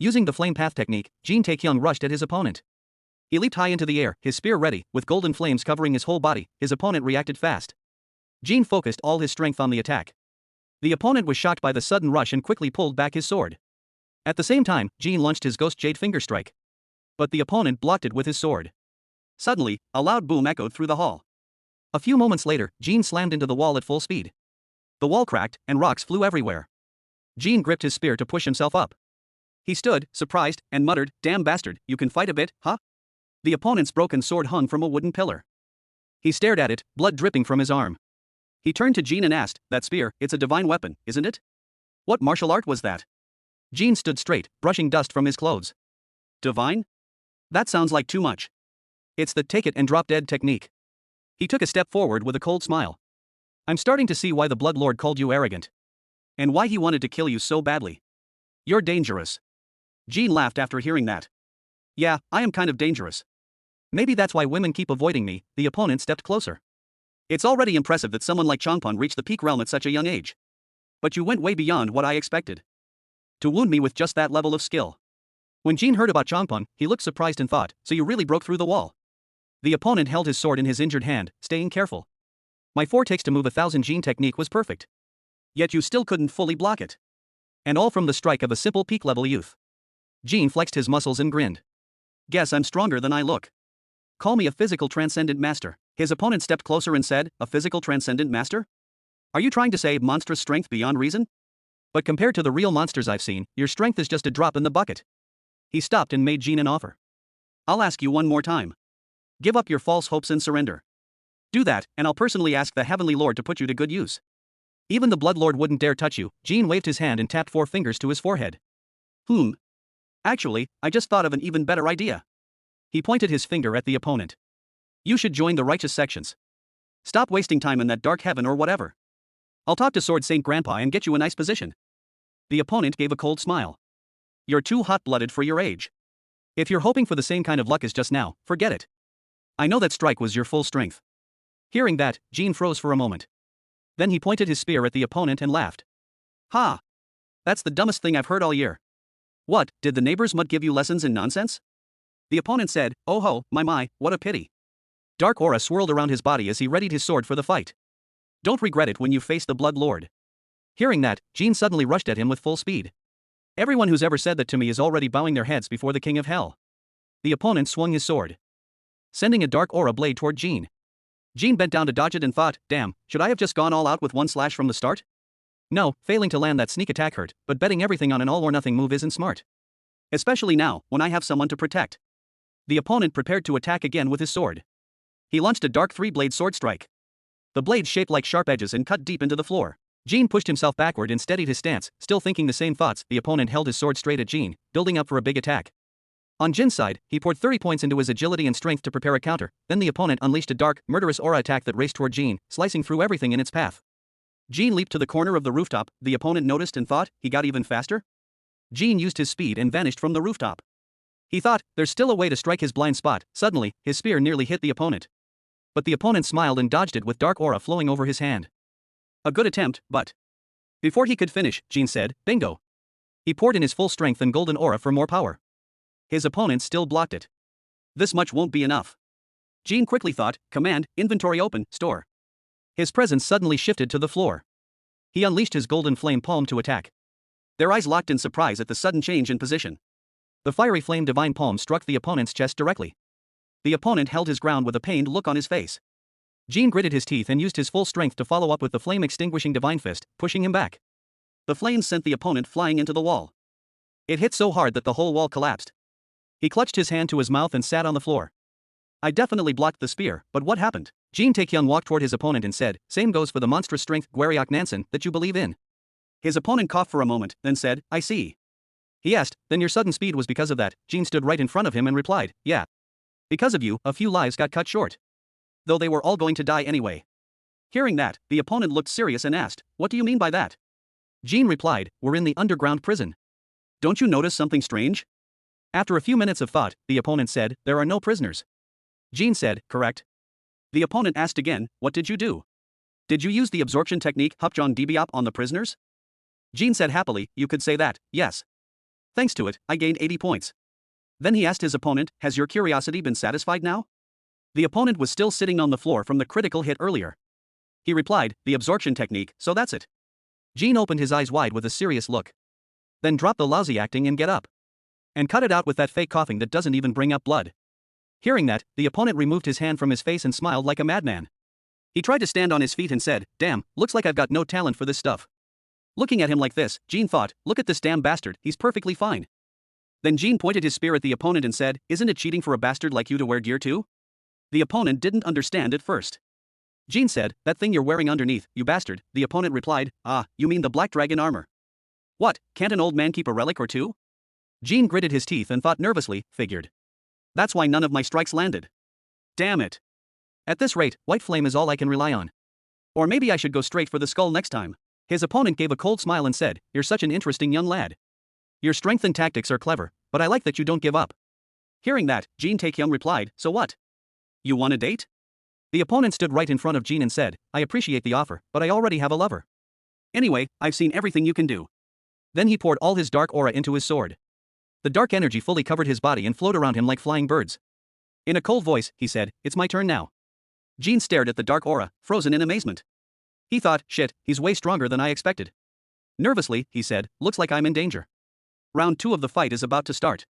Using the flame path technique, Jin Taekyung rushed at his opponent. He leaped high into the air, his spear ready, with golden flames covering his whole body. His opponent reacted fast. Jin focused all his strength on the attack. The opponent was shocked by the sudden rush and quickly pulled back his sword. At the same time, Jin launched his Ghost Jade Finger Strike. But the opponent blocked it with his sword. Suddenly, a loud boom echoed through the hall. A few moments later, Jin slammed into the wall at full speed. The wall cracked, and rocks flew everywhere. Jin gripped his spear to push himself up. He stood, surprised, and muttered, "Damn bastard, you can fight a bit, huh?" The opponent's broken sword hung from a wooden pillar. He stared at it, blood dripping from his arm. He turned to Jin and asked, "That spear, it's a divine weapon, isn't it? What martial art was that?" Jin stood straight, brushing dust from his clothes. "Divine? That sounds like too much. It's the take it and drop dead technique." He took a step forward with a cold smile. "I'm starting to see why the Blood Lord called you arrogant. And why he wanted to kill you so badly. You're dangerous." Jin laughed after hearing that. "Yeah, I am kind of dangerous. Maybe that's why women keep avoiding me." The opponent stepped closer. "It's already impressive that someone like Changpon reached the peak realm at such a young age. But you went way beyond what I expected. To wound me with just that level of skill." When Jin heard about Changpon, he looked surprised and thought, "So you really broke through the wall?" The opponent held his sword in his injured hand, staying careful. "My 4 takes to move 1,000 Jin technique was perfect. Yet you still couldn't fully block it. And all from the strike of a simple peak-level youth." Jin flexed his muscles and grinned. "Guess I'm stronger than I look. Call me a physical transcendent master." His opponent stepped closer and said, "A physical transcendent master? Are you trying to say monstrous strength beyond reason? But compared to the real monsters I've seen, your strength is just a drop in the bucket." He stopped and made Jin an offer. "I'll ask you one more time. Give up your false hopes and surrender. Do that, and I'll personally ask the Heavenly Lord to put you to good use." Even the Blood Lord wouldn't dare touch you. Jin waved his hand and tapped 4 fingers to his forehead. Actually, I just thought of an even better idea." He pointed his finger at the opponent. "You should join the righteous sections. Stop wasting time in that dark heaven or whatever. I'll talk to Sword Saint Grandpa and get you a nice position." The opponent gave a cold smile. "You're too hot-blooded for your age. If you're hoping for the same kind of luck as just now, forget it. I know that strike was your full strength." Hearing that, Jin froze for a moment. Then he pointed his spear at the opponent and laughed. "Ha! That's the dumbest thing I've heard all year. What, did the neighbor's mud give you lessons in nonsense?" The opponent said, "Oh ho, my, what a pity." Dark aura swirled around his body as he readied his sword for the fight. "Don't regret it when you face the Blood Lord." Hearing that, Jin suddenly rushed at him with full speed. "Everyone who's ever said that to me is already bowing their heads before the King of Hell." The opponent swung his sword, sending a dark aura blade toward Jin. Jin bent down to dodge it and thought, "Damn, should I have just gone all out with one slash from the start? No, failing to land that sneak attack hurt, but betting everything on an all-or-nothing move isn't smart. Especially now, when I have someone to protect." The opponent prepared to attack again with his sword. He launched a dark 3-blade sword strike. The blade shaped like sharp edges and cut deep into the floor. Jin pushed himself backward and steadied his stance, still thinking the same thoughts. The opponent held his sword straight at Jin, building up for a big attack. On Jin's side, he poured 30 points into his agility and strength to prepare a counter. Then the opponent unleashed a dark, murderous aura attack that raced toward Jin, slicing through everything in its path. Jin leaped to the corner of the rooftop. The opponent noticed and thought, he got even faster? Jin used his speed and vanished from the rooftop. He thought, there's still a way to strike his blind spot. Suddenly, his spear nearly hit the opponent. But the opponent smiled and dodged it with dark aura flowing over his hand. "A good attempt, but..." Before he could finish, Jin said, "Bingo." He poured in his full strength and golden aura for more power. His opponent still blocked it. This much won't be enough. Jin quickly thought, "Command, inventory open, store." His presence suddenly shifted to the floor. He unleashed his golden flame palm to attack. Their eyes locked in surprise at the sudden change in position. The fiery flame divine palm struck the opponent's chest directly. The opponent held his ground with a pained look on his face. Jin gritted his teeth and used his full strength to follow up with the flame-extinguishing divine fist, pushing him back. The flames sent the opponent flying into the wall. It hit so hard that the whole wall collapsed. He clutched his hand to his mouth and sat on the floor. "I definitely blocked the spear, but what happened?" Jin Taekyung walked toward his opponent and said, "Same goes for the monstrous strength, Gwarryok Nansen, that you believe in." His opponent coughed for a moment, then said, "I see." He asked, "Then your sudden speed was because of that?" Jin stood right in front of him and replied, "Yeah. Because of you, a few lives got cut short. Though they were all going to die anyway." Hearing that, the opponent looked serious and asked, "What do you mean by that?" Jin replied, "We're in the underground prison. Don't you notice something strange?" After a few minutes of thought, the opponent said, "There are no prisoners." Jin said, "Correct." The opponent asked again, "What did you do? Did you use the absorption technique Hupjeon Dbiop on the prisoners?" Jin said happily, "You could say that, yes. Thanks to it, I gained 80 points. Then he asked his opponent, has your curiosity been satisfied now? The opponent was still sitting on the floor from the critical hit earlier. He replied, the absorption technique, so that's it. Jean opened his eyes wide with a serious look. Then drop the lousy acting and get up. And cut it out with that fake coughing that doesn't even bring up blood. Hearing that, the opponent removed his hand from his face and smiled like a madman. He tried to stand on his feet and said, damn, looks like I've got no talent for this stuff. Looking at him like this, Jean thought, look at this damn bastard, he's perfectly fine. Then Jean pointed his spear at the opponent and said, isn't it cheating for a bastard like you to wear gear too? The opponent didn't understand at first. Jean said, that thing you're wearing underneath, you bastard. The opponent replied, ah, you mean the black dragon armor. What, can't an old man keep a relic or two? Jean gritted his teeth and thought nervously, figured. That's why none of my strikes landed. Damn it. At this rate, white flame is all I can rely on. Or maybe I should go straight for the skull next time. His opponent gave a cold smile and said, you're such an interesting young lad. Your strength and tactics are clever, but I like that you don't give up. Hearing that, Jean Taekyung replied, so what? You want a date? The opponent stood right in front of Jean and said, I appreciate the offer, but I already have a lover. Anyway, I've seen everything you can do. Then he poured all his dark aura into his sword. The dark energy fully covered his body and flowed around him like flying birds. In a cold voice, he said, it's my turn now. Jean stared at the dark aura, frozen in amazement. He thought, shit, he's way stronger than I expected. Nervously, he said, looks like I'm in danger. Round 2 of the fight is about to start.